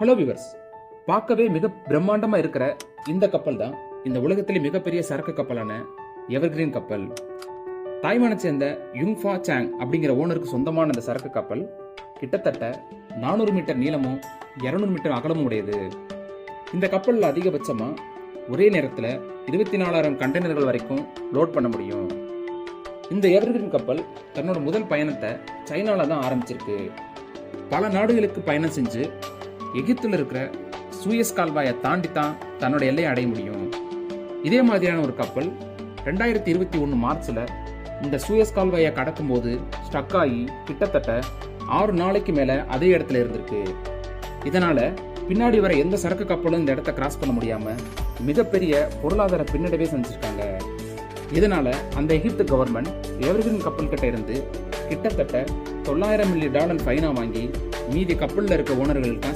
Hello viewers, பார்க்கவே மிக பிரம்மாண்டமா இருக்கிற இந்த கப்பல் தான் இந்த உலகத்திலே மிகப்பெரிய சரக்கு கப்பலான எவர்கிரீன் கப்பல். தாய்வானை சேர்ந்த யுங்ஃபா சாங் அப்படிங்கிற ஓனருக்கு சொந்தமான இந்த சரக்கு கப்பல் கிட்டத்தட்ட 400 மீட்டர் நீளமும் 200 மீட்டர் அகலமும் உடையது. இந்த கப்பலில் அதிகபட்சமா ஒரே நேரத்தில் 24,000 கண்டெய்னர்கள் வரைக்கும் லோட் பண்ண முடியும். இந்த எவர்கிரீன் கப்பல் தன்னோட முதல் பயணத்தை சைனால தான் ஆரம்பிச்சிருக்கு. பல நாடுகளுக்கு பயணம் செஞ்சு எகிப்தில் இருக்கிற சூயஸ் கால்வாயை தாண்டி தான் தன்னோட எல்லையை அடைய முடியும். இதே மாதிரியான ஒரு கப்பல் 2021 மார்ச்ல இந்த சூயஸ் கால்வாயை கடக்கும் போது ஸ்டக் ஆகி கிட்டத்தட்ட 6 நாளைக்கு மேல அதே இடத்துல இருந்திருக்கு. இதனால பின்னாடி வர எந்த சரக்கு கப்பலும் இந்த இடத்த கிராஸ் பண்ண முடியாம மிகப்பெரிய பொருளாதார பின்னடைவே செஞ்சிருக்காங்க. இதனால அந்த எகிப்து கவர்மெண்ட் எவர்கிரீன் கப்பல் கிட்ட இருந்து கிட்டத்தட்ட $900 மில்லியன் ஃபைனா வாங்கி மீதி கப்பல்ல இருக்க ஓனர்களுக்கு தான்